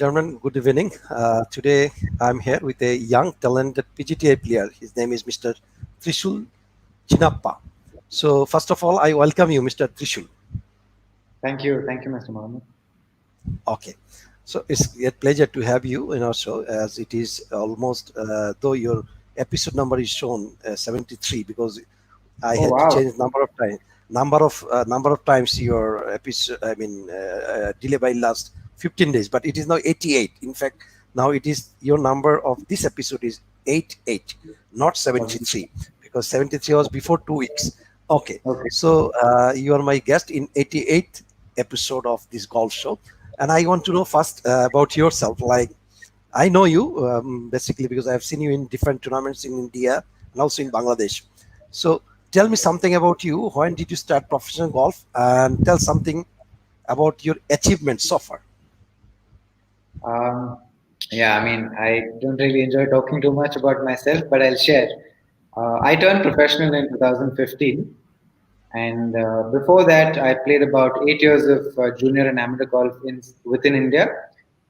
gentlemen, good evening. Today I'm here with a young, talented PGTI player. His name is Mr. Trishul Chinnappa. So, first of all, I welcome you, Mr. Trishul. Thank you, Mr. Mohammed. Okay. So, it's a pleasure to have you in our show, as it is almost, though your episode number is shown 73, because I Oh had to wow, change number of times your episode. Delay by last 15 days, but it is now 88. In fact, now it is your number of this episode is 88, not okay, 73, because 73 was before 2 weeks. Okay, okay. so you are my guest in 88th episode of this golf show, and I want to know first about yourself. Like, I know you basically because I've seen you in different tournaments in India and also in Bangladesh. So tell me something about you. When did you start professional golf? And tell something about your achievements so far. Um, yeah, I mean, I don't really enjoy talking too much about myself, but I'll share. I turned professional in 2015, and before that, I played about 8 years of junior and amateur golf within India.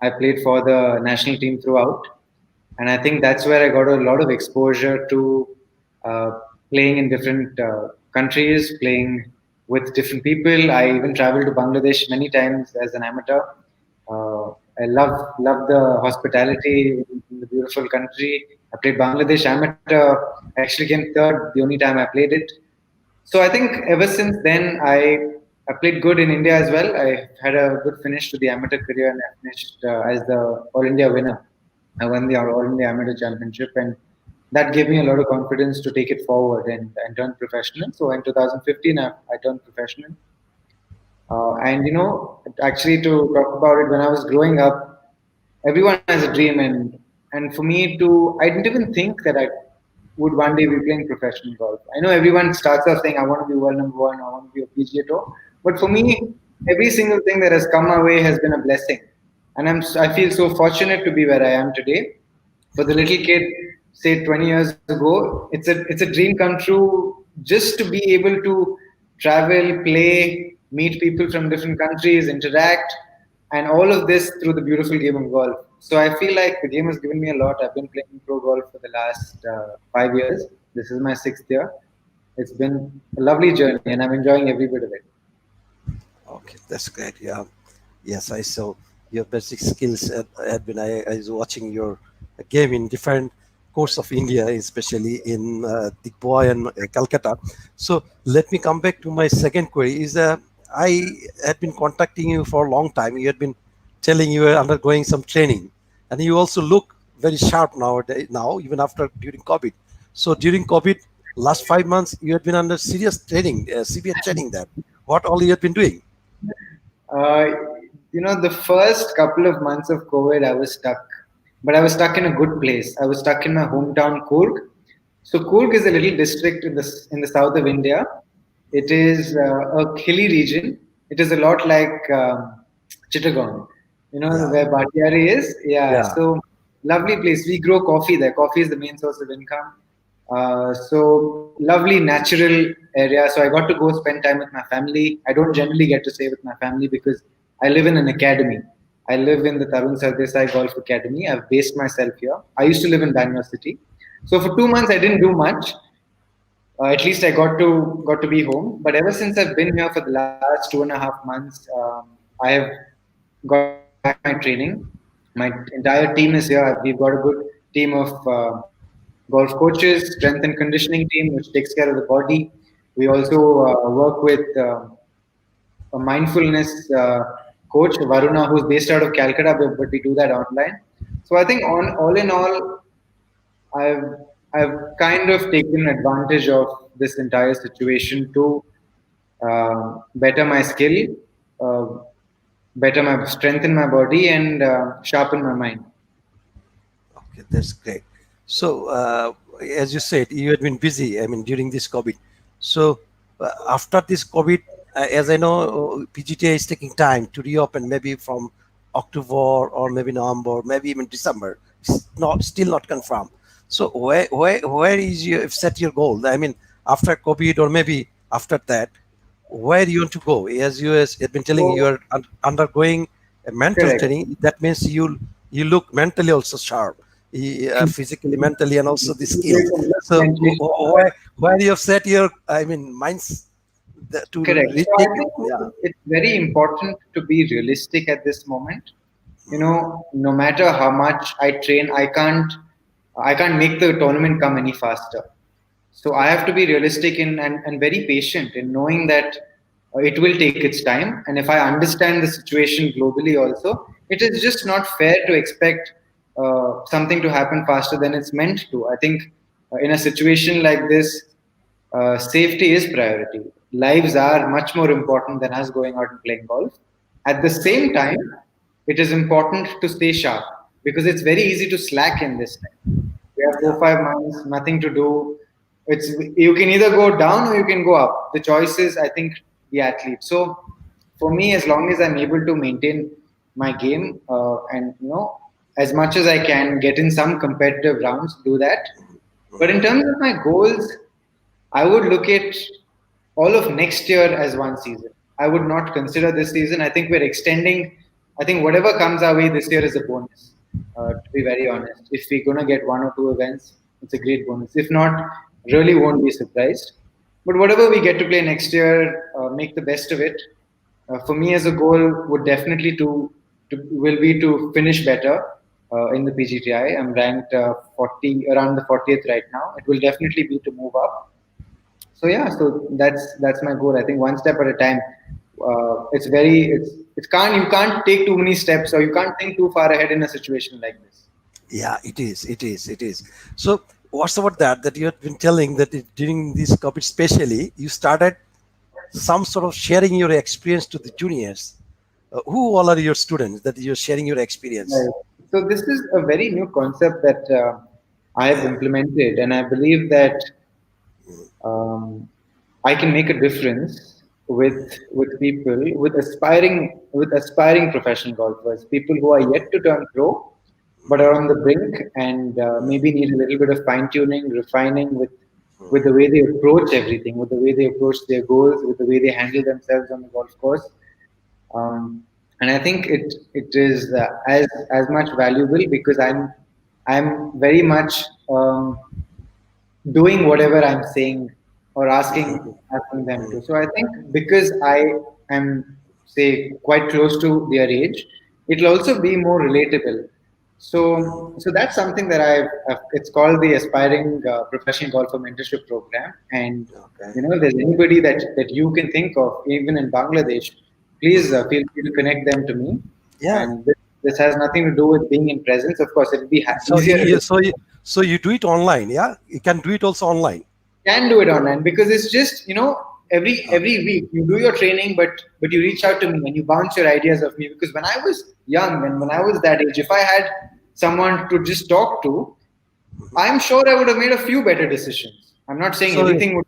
I played for the national team throughout, and I think that's where I got a lot of exposure to uh, playing in different countries, playing with different people. I even traveled to Bangladesh many times as an amateur. I love the hospitality in the beautiful country. I played Bangladesh amateur. I actually came third the only time I played it. So I think ever since then I played good in India as well. I had a good finish to the amateur career and I finished as the All India winner. I won the All India Amateur Championship, and that gave me a lot of confidence to take it forward and turn professional. So in 2015, I turned professional. And actually, to talk about it, when I was growing up, everyone has a dream, and for me to, I didn't even think that I would one day be playing professional golf. I know everyone starts off saying, "I want to be world number one, I want to be a PGA tour," but for me, every single thing that has come my way has been a blessing, and I feel so fortunate to be where I am today. For the little kid, say 20 years ago, it's a dream come true just to be able to travel, play, meet people from different countries, interact, and all of this through the beautiful game of golf. So I feel like the game has given me a lot. I've been playing pro golf for the last 5 years. This is my sixth year. It's been a lovely journey, and I'm enjoying every bit of it. Okay, that's great. Yeah, yes, I saw your basic skills had been. I was watching your game in different courts of India, especially in Digboy and Calcutta. So let me come back to my second query. I had been contacting you for a long time. You had been telling you were undergoing some training, and you also look very sharp nowadays. Now, even after during COVID. So during COVID, last 5 months, you had been under serious training, severe training. There, what all you had been doing? Uh, the first couple of months of COVID, I was stuck, but I was stuck in a good place. I was stuck in my hometown, Coorg. So Coorg is a little district in the south of India. It is a hilly region. It is a lot like Chittagong, Yeah, where Batiari is. Yeah, yeah. so lovely place. We grow coffee there. Coffee is the main source of income. So lovely natural area. So I got to go spend time with my family. I don't generally get to stay with my family because I live in an academy. I live in the Tarun Sardesai Golf Academy. I've based myself here. I used to live in Bangalore City. So for 2 months I didn't do much. At least I got to be home. But ever since I've been here for the last 2.5 months, I have got back my training. My entire team is here. We've got a good team of golf coaches, strength and conditioning team, which takes care of the body. We also work with a mindfulness coach, Varuna, who's based out of Calcutta, but we do that online. So I think all in all, I've I've kind of taken advantage of this entire situation to better my skill, uh, better my strengthen my body, and sharpen my mind. Okay, that's great. So, as you said, you had been busy. I mean, during this COVID. So, after this COVID, as I know, PGTA is taking time to reopen, maybe from October or maybe November, maybe even December. It's not still not confirmed. So, where is you set your goal? I mean, after COVID or maybe after that, where do you want to go? As you has been telling, you So are undergoing a mental Correct. training, that means you look mentally also sharp, physically, mentally, and also the You skills. look So mentally sharp. where you have set your, I mean, minds to Correct. So I retake it. think Yeah. it's very important to be realistic at this moment. No matter how much I train, I can't make the tournament come any faster. So I have to be realistic and very patient in knowing that it will take its time. And if I understand the situation globally also, it is just not fair to expect something to happen faster than it's meant to. I think in a situation like this, safety is priority. Lives are much more important than us going out and playing golf. At the same time, it is important to stay sharp because it's very easy to slack in this time. We have Yeah. 4 5 months, nothing to do. It's you can either go down or you can go up. The choice is, I think, the athlete. So for me, as long as I'm able to maintain my game and as much as I can get in some competitive rounds, do that. But in terms of my goals, I would look at all of next year as one season. I would not consider this season. I think we're extending. I think whatever comes our way this year is a bonus. To be very honest, if we're gonna get one or two events, it's a great bonus. If not, really won't be surprised. But whatever we get to play next year, make the best of it. For me, as a goal, would definitely to will be to finish better in the PGTI. I'm ranked 40 around the 40th right now. It will definitely be to move up. So yeah, so that's my goal. I think one step at a time. It's can't you can't take too many steps or you can't think too far ahead in a situation like this. Yeah, it is. It is. It is. So, what's about that you have been telling that during this COVID, especially, you started some sort of sharing your experience to the juniors. Who all are your students that you're sharing your experience? Right. So this is a very new concept that I have Yeah. implemented, and I believe that um, I can make a difference with people with aspiring professional golfers, people who are yet to turn pro, but are on the brink and maybe need a little bit of fine tuning, refining with the way they approach everything, with the way they approach their goals, with the way they handle themselves on the golf course. And I think it is as much valuable because I'm very much doing whatever I'm saying or asking them to. So I think because I am say quite close to their age, it'll also be more relatable. So that's something that it's called the Aspiring Professional Golfer Mentorship Program. And Okay. if there's anybody that you can think of, even in Bangladesh, please feel free to connect them to me. Yeah. And this has nothing to do with being in presence. Of course, it'll be So easier if it's so you do it online. Yeah, you can do it also online. can do it online because it's just every Okay. week you do your training, but you reach out to me and you bounce your ideas off me because when I was young and when I was that age, if I had someone to just talk to, I'm sure I would have made a few better decisions. I'm not saying So everything would.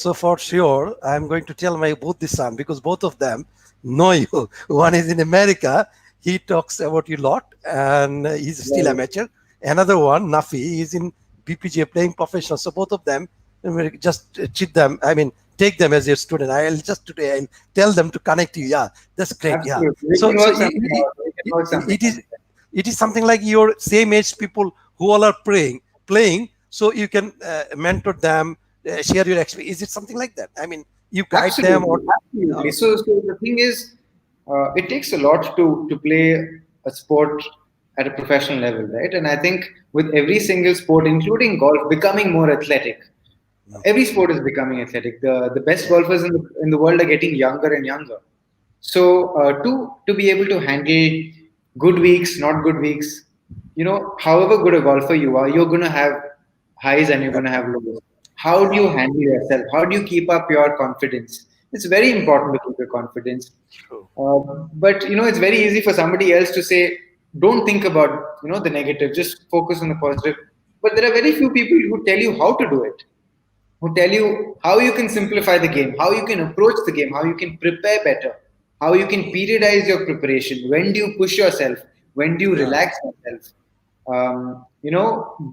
so for sure, I'm going to tell my both the son because both of them know you. One is in America. He talks about you a lot, and he's still Right. amateur. Another one, Nafi, is in BPGA playing professional. So both of them, just cheat them. I mean, take them as your student. I'll just today I'll tell them to connect you. Yeah, that's great. Yeah. Absolutely, we So can so work something out. We can work something it out. is it is something like your same age people who all are playing, so you can mentor them, share your experience. Is it something like that? I mean, you guide them or Absolutely, absolutely. uh, So the thing is, it takes a lot to play a sport at a professional level, right? And I think with every single sport, including golf, becoming more athletic. Every sport is becoming athletic. The best yeah, golfers in the world are getting younger and younger. So to be able to handle good weeks, not good weeks, however good a golfer you are, you're gonna have highs and you're gonna have lows. How do you yeah, handle yourself? How do you keep up your confidence? It's very important to keep your confidence. true. But it's very easy for somebody else to say, don't think about the negative, just focus on the positive. But there are very few people who tell you how to do it, who tell you how you can simplify the game, how you can approach the game, how you can prepare better, how you can periodize your preparation. When do you push yourself? When do you Yeah, relax yourself?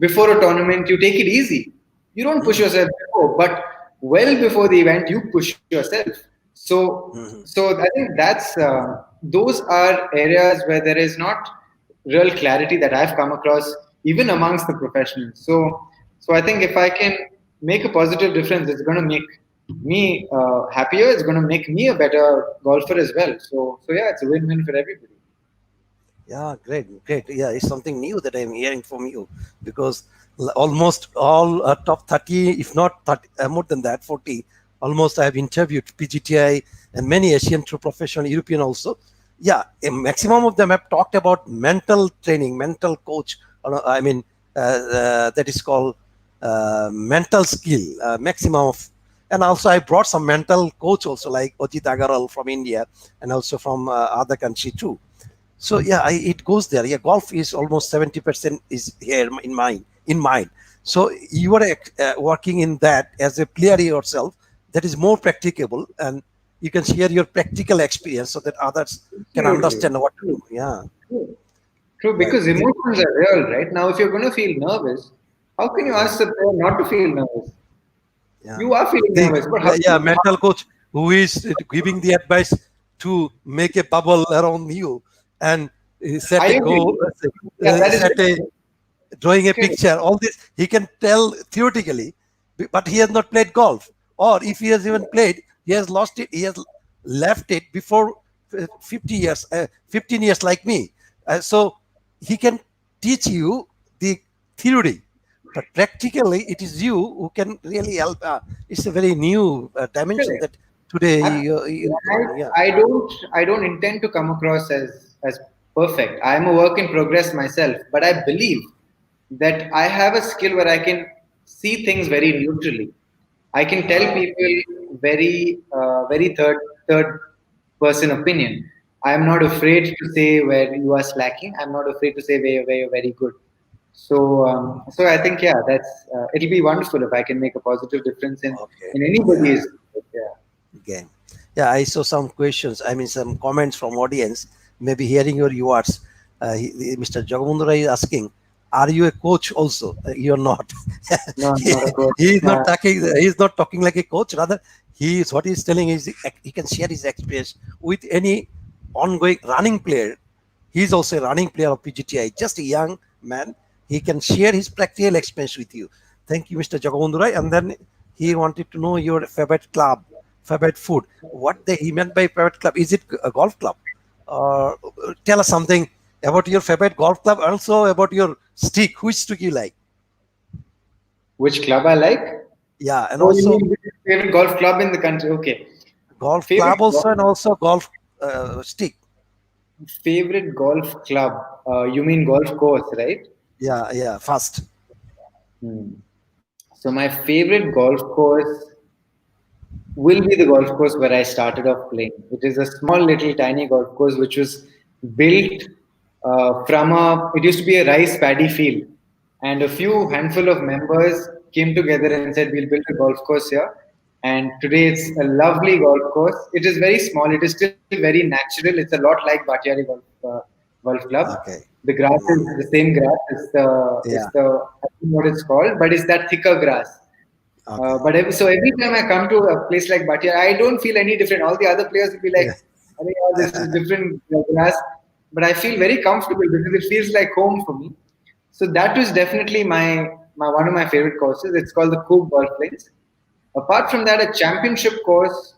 Before a tournament, you take it easy. You don't push mm, yourself before, but well before the event, you push yourself. So, mm, so I think those are areas where there is not real clarity that I've come across even amongst the professionals. So I think if I can make a positive difference, it's going to make me happier. It's going to make me a better golfer as well. So yeah, it's a win-win for everybody. Yeah, great, great. Yeah, it's something new that I'm hearing from you because almost all top 30, if not 30, more than that, 40, almost I have interviewed PGTI and many Asian tour professional, European also. Yeah, a maximum of them have talked about mental training, mental coach. I mean, that is called mental skill, maximum of. And also, I brought some mental coach also, like Ojit Agaral from India and also from other country too. So yeah, it goes there. Yeah, golf is almost 70% is here in mine. In mine. So you are working in that as a player yourself. That is more practicable, and you can share your practical experience so that others can Absolutely. understand what to do. Yeah, True. True, right. because emotions are real, right? Now, if you're going to feel nervous, how can you Yeah, ask the player not to feel nervous? yeah. You are feeling The nervous, but how? yeah mental coach who is giving the advice to make a bubble around you and set I a agree. goal, Yeah, that is set a drawing a correct. picture, all this he can tell theoretically, but he has not played golf. Or if he has even played, he has lost it, he has left it before 50 years, 15 years like me. So he can teach you the theory, but practically it is you who can really help. It's a very new dimension Correct. that today you I, yeah. I don't intend to come across as perfect. I'm a work in progress myself, but I believe that I have a skill where I can see things very neutrally. I can tell uh, people very third person opinion. I am not afraid to say where you are slacking. I'm not afraid to say where you're very good. So I think yeah, that's it'll be wonderful if I can make a positive difference okay, in yeah. anybody's. Yeah. Game. Yeah, I saw some questions. I mean, some comments from audience. Maybe hearing your words. Mr. Jagabundra is asking, "Are you a coach also?" You're not. No, he, not a coach. he is not talking. He is not talking like a coach. Rather, he is what he is telling is he can share his experience with any ongoing running player. He is also a running player of PGTI. Just a young man. He can share his practical experience with you. Thank you, Mr. Jagabundra. And then he wanted to know your favorite club, favorite food. What he meant by favorite club? Is it a golf club? Or tell us something about your favorite golf club. Also about your stick. Which stick you like? Which club I like? Yeah, and Oh, you also mean which favorite golf club in the country? Okay. golf Favorite club also, golf, and also golf stick. favorite golf club. You mean golf course, right? Yeah, yeah. Fast. Hmm. So my favorite golf course will be the golf course where I started off playing. It is a small, little, tiny golf course which was built from a. It used to be a rice paddy field, and a few handful of members came together and said, "We'll build a golf course here." And today it's a lovely golf course. It is very small. It is still very natural. It's a lot like Batiari Golf Club. Okay. The grass is Mm, the same grass. It's yeah. the I don't know what it's called, but it's that thicker grass. Okay. So every time I come to a place like Bhatia, I don't feel any different. All the other players will be like, Yeah. "Oh, yeah, this is different grass," but I feel very comfortable because it feels like home for me. So that was definitely my one of my favorite courses. It's called the Coop Golf Links. Apart from that, a championship course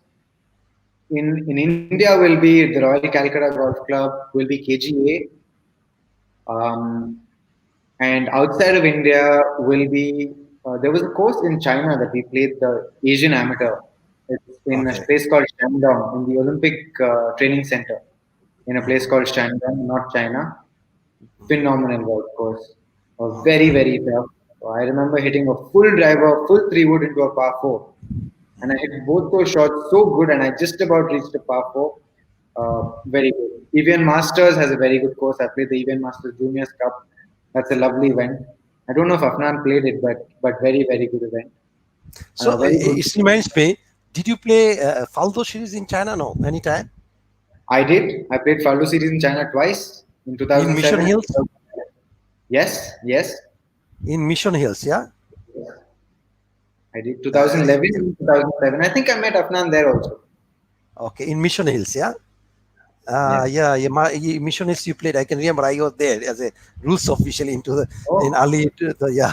in India will be the Royal Calcutta Golf Club, will be KGA, um, and outside of India will be there was a course in China that we played the Asian Amateur. It's in a Okay. place called Shandong in the Olympic Training Center in a place Mhm. called Shandong, not China. Phenomenal golf course. Very, very tough. I remember hitting a full driver, full three wood into a par four. And I hit both those shots so good, and I just about reached a par four. Very good. EVN Masters has a very good course. I played the EVN Masters Juniors Cup. That's a lovely event. I don't know if Afnan played it, but very, very good event. So Very good. it reminds me. Did you play Faldo series in China? No, anytime I did. I played Faldo Series in China twice in in Mission 2007. Hills. Yes, yes, In Mission Hills, yeah. I did. Uh, 2011 and 2007. I think I met Afnan there also. okay, in Mission Hills, yeah. Yes. Yeah, yeah, missionaries you played. I can remember I was there as a rules official into the in Oh, early to the yeah.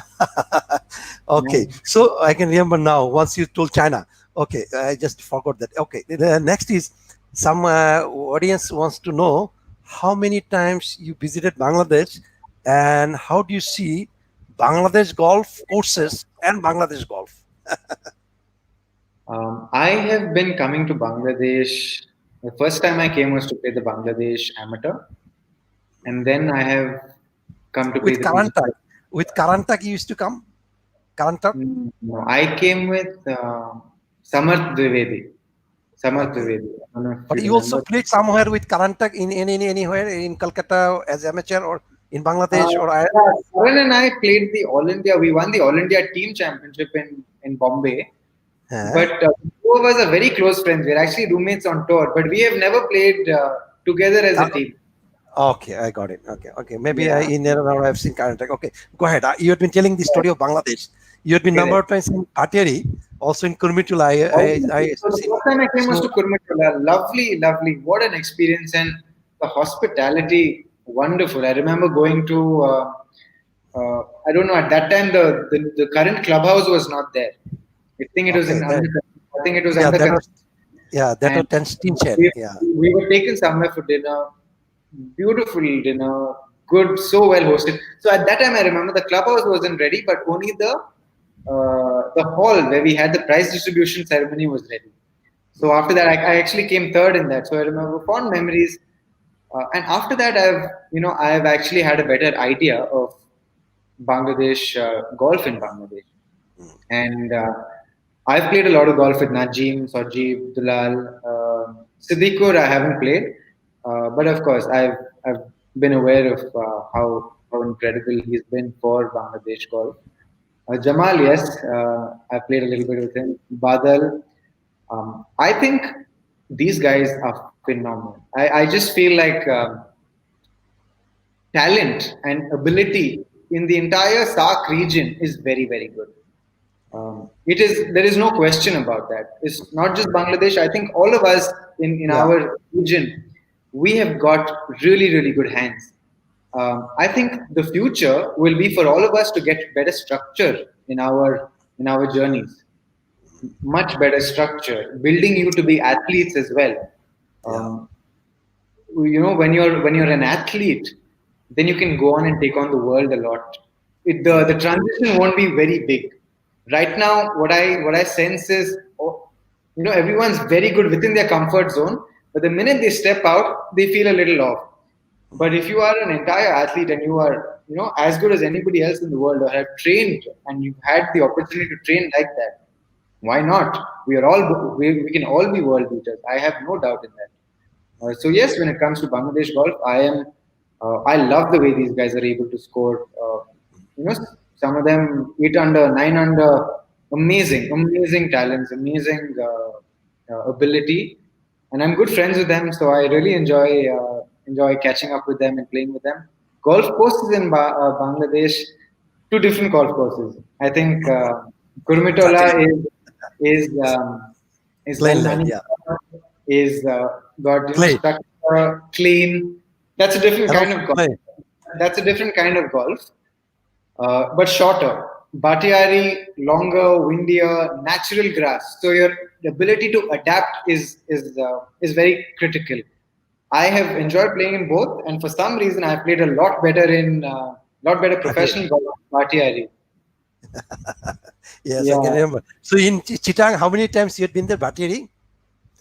Okay, nice. so I can remember now. Once you told China, okay, I just forgot that. Okay, the next is some audience wants to know how many times you visited Bangladesh and how do you see Bangladesh golf courses and Bangladesh golf. I have been coming to Bangladesh. The first time I came was to play the Bangladesh amateur, and then I have come to play With the PGTI. Karantak, with Karantak you used to come. Karantak. No, I came with Samarth Dwivedi. Samarth Okay. Dwivedi. I don't know if But you you also remember. played somewhere with Karantak in anywhere in Calcutta as amateur or in Bangladesh or I. Yeah, Karan and I played the All India. We won the All India Team Championship in Bombay. Huh? But two of us are very close friends. We're actually roommates on tour, but we have never played together as a Ka- team. Okay, I got it. Okay, okay. Maybe I Yeah, in there now I've seen Karantak. Okay, go ahead. You had been telling the story of Bangladesh. You had been number correct. twice in Ateri, also in Kurmitula. I So the seen. first time I came was So to Kurmitola. Lovely, lovely. What an experience. And the hospitality, wonderful. I remember going to, I don't know, at that time the current clubhouse was not there. I think it was okay, in that under, I think it was yeah, under that was construction. yeah, that was And ten Steen Chen. we, Yeah. we were taken somewhere for dinner. Beautiful dinner, good, so well hosted. So at that time, I remember the clubhouse wasn't ready, but only the hall where we had the prize distribution ceremony was ready. So after that, I actually came third in that. So I remember fond memories. And after that, I've actually had a better idea of Bangladesh golf in Bangladesh. And I've played a lot of golf with Najim, Sajib, Dulal, Siddiqur. I haven't played, but of course, I've been aware of how incredible he's been for Bangladesh golf. Jamal, yes, I played a little bit with him. Badal, I think these guys are phenomenal. I just feel like talent and ability in the entire SARC region is very, very good. It is there is no question about that. It's not just Bangladesh. I think all of us in Yeah. our region, we have got really, really good hands. I think the future will be for all of us to get better structure in our journeys, much better structure, building you to be athletes as well. Yeah. Um, when you're an athlete, then you can go on and take on the world a lot. The Yeah. transition won't be very big. Right now, what I sense is, everyone's very good within their comfort zone, but the minute they step out, they feel a little off. But if you are an entire athlete and you are, as good as anybody else in the world, or have trained and you've had the opportunity to train like that, why not? We can all be world beaters. I have no doubt in that. So yes, when it comes to Bangladesh golf, I love the way these guys are able to score. Some of them 8 under, 9 under, amazing, amazing talents, amazing ability, and I'm good friends with them. So I really enjoy catching up with them and playing with them. Golf courses in Bangladesh, two different golf courses. I think Kurmitola Certainly. is well Plain land. Yeah. manicured, is got Clay. structure, clean. That's a different And kind also of golf. clay. That's a different kind of golf, but shorter. Batiari, longer, windier, natural grass. So your ability to adapt is very critical. I have enjoyed playing in both, and for some reason, I played a lot better Bhateri. professional golf in Batiari. Yes, I can Yeah, remember. So in Chittagong, how many times you had been there, Bhateri?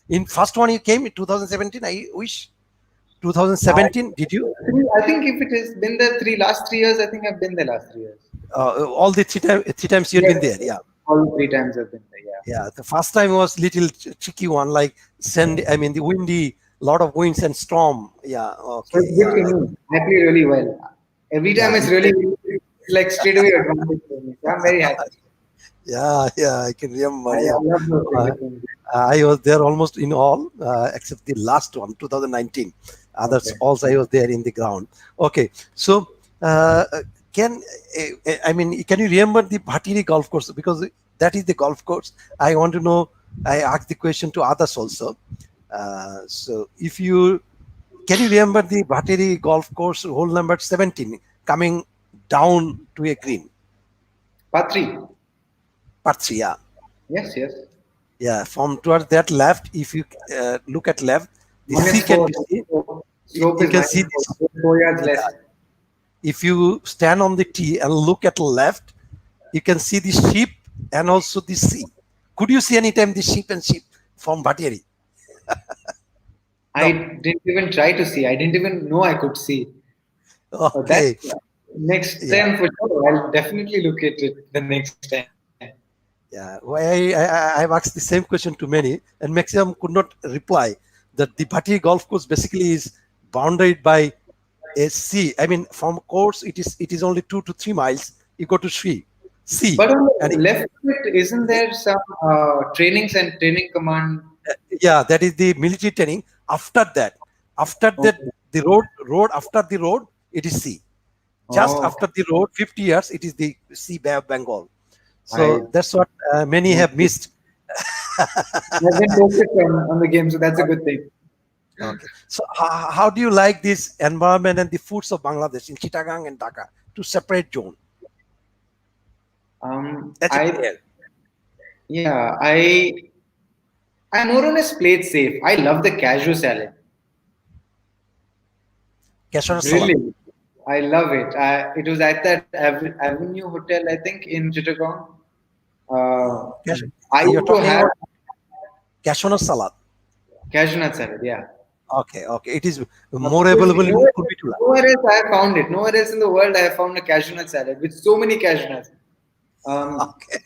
In first one you came in 2017, I wish. I, 2017, did you? I think if it has been there last 3 years, I think I've been there last 3 years. All the three times you had Yes, been there. Yeah. all 3 times I've been there. Yeah. Yeah. The first time was little tricky one, like send, I mean, the windy, lot of winds and storm. Yeah. So Okay. it's good Yeah. to me. I play really well. Every time Yeah. it's really, it's like straight away advantage for me. So I'm very happy. Yeah. Yeah. I can remember. I Yeah. love those Uh, things. I was there almost in all, except the last one, 2019. Others Okay. also I was there in the ground. Okay, so uh, can I mean can you remember the Bhatiri golf course because that is the golf course I want to know. I asked the question to others also. So if you Can you remember the Bhateri golf course hole number 17 coming down to a green? Patri. Patsi, yeah. Yes, yes. Yeah, from towards that left, if you look at left, the Minus sea can four. be seen. Slope You is can minus see four. this. 4 yards Yeah, less. if you stand on the tee and look at left, you can see the sheep and also the sea. Could you see anytime the sheep and sheep from Bhateri? I No. didn't even try to see. I didn't even know I could see. That's Okay. next Yeah. time for sure. I'll definitely look at it the next time. Yeah. Why I've asked the same question to many, and maximum could not reply that the Bhateri golf course basically is bounded by a sea. I mean, from course it is only 2 to 3 miles. You go to sea, But on and the left of it, isn't there some trainings and training command? yeah, that is the military training. After that, Okay. the road after the road, it is sea. Just Oh, after the road, 50 years, it is the Sea Bay of Bengal. I So that's what many have missed. I've been focused on the game, so that's a good thing. Okay. So how do you like this environment and the foods of Bangladesh in Chittagong and Dhaka to separate zone? As a I player, yeah, I more or less played safe. I love the cashew salad. Kashmir salad. Brilliant. I love it. It was at that Avenue Hotel, I think, in Chittagong. Uh, Cash, I you're used to talking have about Kashmir salad. cashew nut salad. Yeah. Okay, okay. It is more Because available in Kurbitula. nowhere else I have found it. Nowhere else in the world I have found a cashew nut salad with so many cashew nuts. Um, Okay,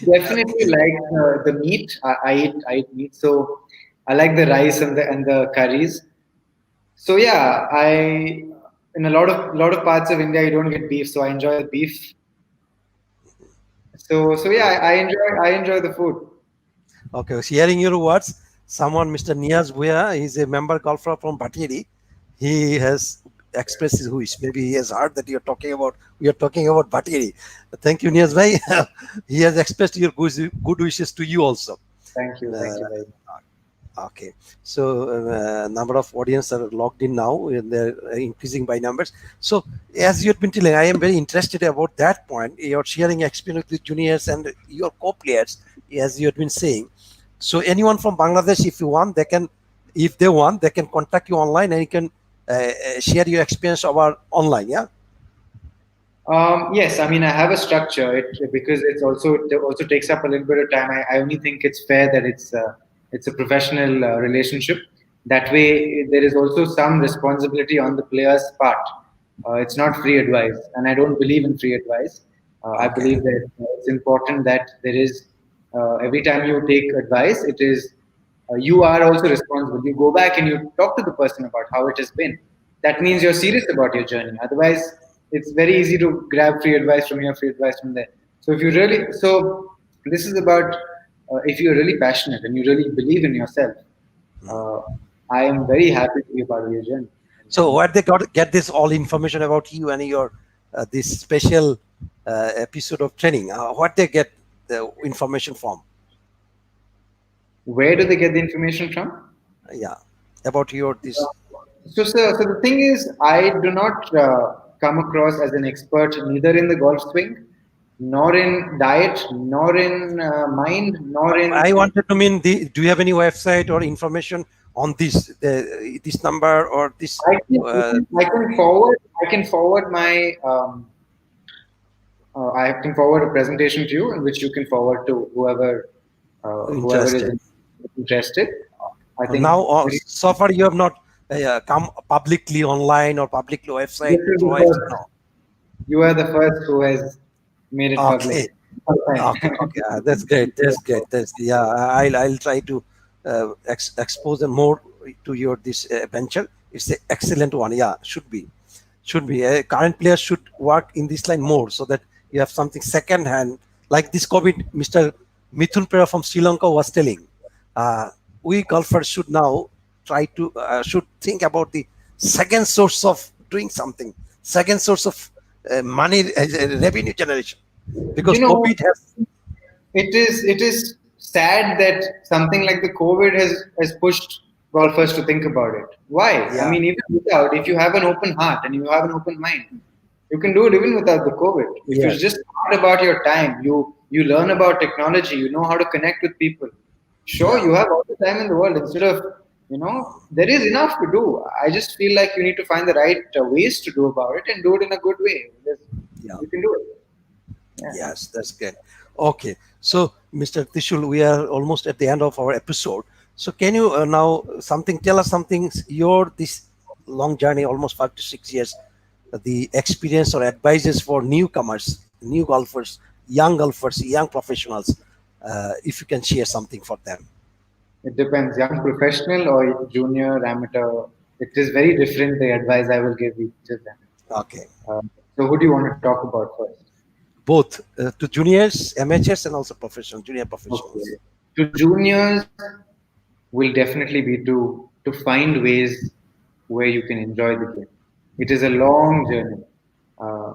Definitely okay, like the meat. I eat meat, so I like the rice and the curries. So yeah, I in a lot of parts of India you don't get beef, so I enjoy the beef. So yeah, I enjoy the food. okay. So hearing your words, someone, Mr. Niaz Bhuya, he's a member golfer from Bhatiri. He has expressed his wish. Maybe he has heard that you're talking about. We are talking about Bhatiri. Thank you, Niaz bhai. He has expressed your good wishes to you also. Thank Uh, you very much. Okay, so number of audience are logged in now, and they're increasing by numbers. So, as you had been telling, I am very interested about that point. You're sharing experience with juniors and your co-players, as you had been saying. So, anyone from Bangladesh, if you want, if they want, they can contact you online, and you can share your experience over online. Yeah. Yes, I mean I have a structure because it also takes up a little bit of time. I only think it's fair that it's a professional relationship. That way, there is also some responsibility on the player's part. It's not free advice, and I don't believe in free advice. I Okay. believe that it's important that there is every time you take advice, it is you are also responsible. You go back and you talk to the person about how it has been. That means you're serious about your journey. Otherwise, it's very easy to grab free advice from here, free advice from there. So this is about if you're really passionate and you really believe in yourself. Uh, I am very happy to be a part of your journey. So, where they got to get this all information about you and your this special episode of training? What they get the information from? Where do they get the information from? Yeah, about your this. So the thing is, I do not come across as an expert neither in the golf swing, nor in diet, nor in mind, nor in. I wanted to mean the. Do you have any website or information on this number or this? I can, I Uh, can, I can forward. I can forward my. I can forward a presentation to you, in which you can forward to whoever is Interested. interested. I think Now, so far you have not come publicly online or publicly this website is through the website. first. No. You are the first who has made it public. Okay. Okay, okay, that's great. That's great. That's yeah. I'll try to expose them more to your this venture. It's an excellent one. Yeah, should be. Current players should work in this line more so that you have something second hand like this COVID. Mr. Mithun Pera from Sri Lanka was telling. Uh, we golfers should now try to should think about the second source of doing something, second source of money revenue generation You because know, COVID has. it is sad that something like the COVID has pushed. golfers to think about it. Why? I Yeah, mean, even without, if you have an open heart and you have an open mind, you can do it even without the COVID. If it's yes, just smart about your time, you learn about technology, you know how to connect with people. Sure, yeah, you have all the time in the world. Instead of, there is enough to do. I just feel like you need to find the right ways to do about it and do it in a good way. yeah. You can do it. Yeah. Yes, that's good. Okay, so Mr. Tishul, we are almost at the end of our episode. So can you now something tell us something your this long journey, almost 5 to 6 years, the experience or advices for newcomers, new golfers, young professionals, if you can share something for them. It depends, young professional or junior, amateur. It is very different, the advice I will give each of them. Okay, So, who do you want to talk about first? both to juniors, amateurs, and also professional, junior Okay. professionals. To juniors, will definitely be to find ways where you can enjoy the game. It is a long journey. Uh,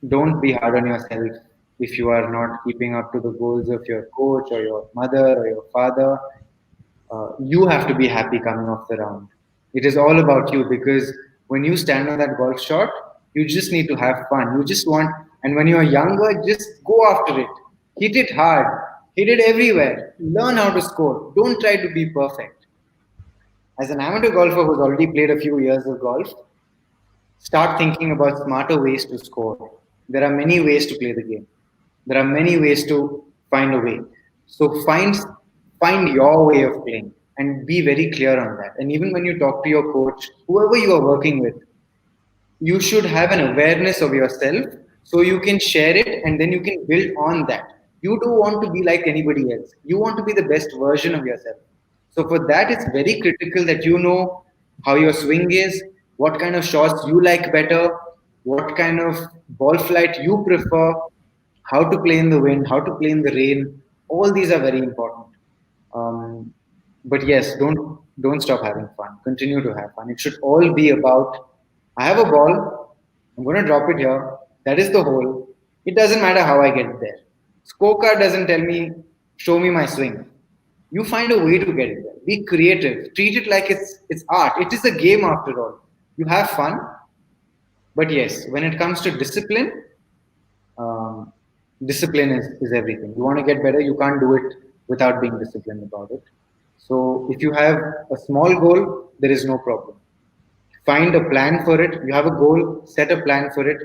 don't be hard on yourself if you are not keeping up to the goals of your coach or your mother or your father. You have to be happy coming off the round. It is all about you because when you stand on that golf shot, you just need to have fun. You just want, and when you are younger, just go after it. Hit it hard, hit it everywhere. Learn how to score. Don't try to be perfect. As an amateur golfer who's already played a few years of golf, start thinking about smarter ways to score. There are many ways to play the game. There are many ways to find a way. So find your way of playing and be very clear on that. And even when you talk to your coach, whoever you are working with, you should have an awareness of yourself so you can share it and then you can build on that. You don't want to be like anybody else. You want to be the best version of yourself. So for that, it's very critical that you know how your swing is, what kind of shots you like better, what kind of ball flight you prefer, how to play in the wind, how to play in the rain. All these are very important. Um, but yes, don't stop having fun. Continue to have fun. It should all be about I have a ball. I'm going to drop it here. That is the hole. It doesn't matter how I get there. Scorecard doesn't tell me, show me my swing. You find a way to get it there. Be creative. Treat it like it's art. It is a game after all. You have fun, but yes, when it comes to discipline, um, discipline is everything. You want to get better, you can't do it without being disciplined about it. So if you have a small goal, there is no problem. Find a plan for it. You have a goal, set a plan for it.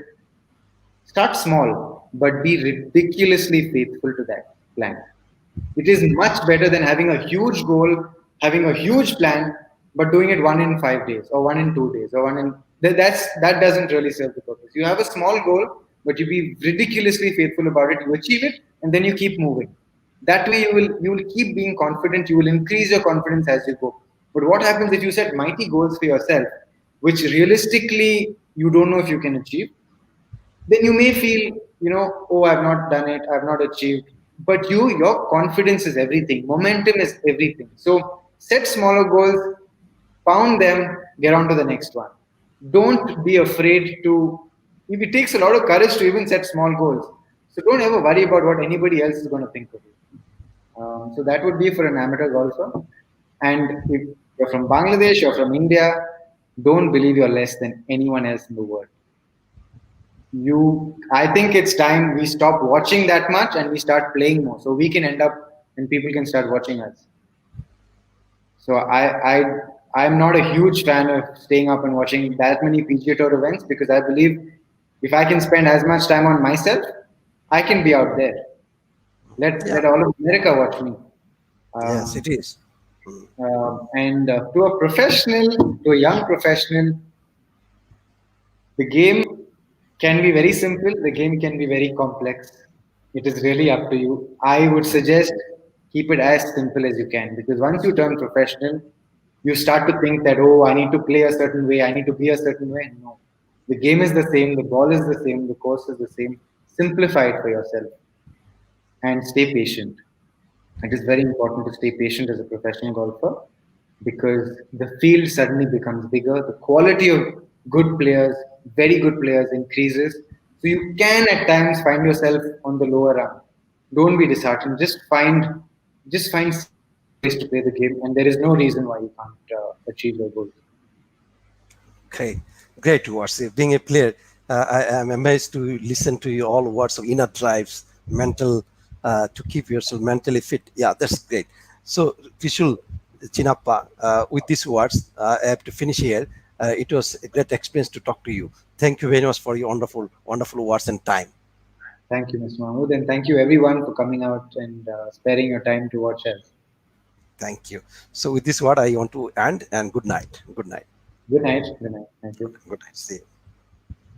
Start small, but be ridiculously faithful to that plan. It is much better than having a huge goal, having a huge plan, but doing it one in 5 days or one in 2 days or one in that doesn't really serve the purpose. You have a small goal, but you be ridiculously faithful about it. You achieve it, and then you keep moving. That way, you will keep being confident. You will increase your confidence as you go. But what happens if you set mighty goals for yourself, which realistically you don't know if you can achieve? Then you may feel, oh, I've not done it, I've not achieved. But your confidence is everything, momentum is everything. So set smaller goals, pound them, get on to the next one. Don't be afraid to, if it takes a lot of courage to even set small goals, so don't ever worry about what anybody else is going to think of you. So that would be for an amateur golfer. And if you're from Bangladesh, you're from India, don't believe you're less than anyone else in the world. I think it's time we stop watching that much and we start playing more so we can end up and people can start watching us. So I'm not a huge fan of staying up and watching that many PGA Tour events because I believe if I can spend as much time on myself, I can be out there. Let Yeah, all of America watch me. yes, it um, is. and to a professional, to a young professional, the game can be very simple, the game can be very complex. It is really up to you. I would suggest keep it as simple as you can because once you turn professional, you start to think that, oh, I need to play a certain way, I need to be a certain way. No. The game is the same, the ball is the same, the course is the same. Simplify it for yourself and stay patient. It is very important to stay patient as a professional golfer because the field suddenly becomes bigger. The quality of good players, very good players, increases. So you can at times find yourself on the lower rung. Don't be disheartened. Just find simpler ways to play the game, and there is no reason why you can't. achieve your goals. Great, great words. Being a player, I am amazed to listen to you all words of inner drives, mental, to keep yourself mentally fit. Yeah, that's great. So, Trishul Chinnappa, with these words, I have to finish here. It was a great experience to talk to you. Thank you very much for your wonderful, wonderful words and time. Thank you, Mr. Mahmood, and thank you everyone for coming out and sparing your time to watch us. Thank you. So, with this word, I want to end and good night. Good night. Good night. Good night. Thank you. Good night. See you.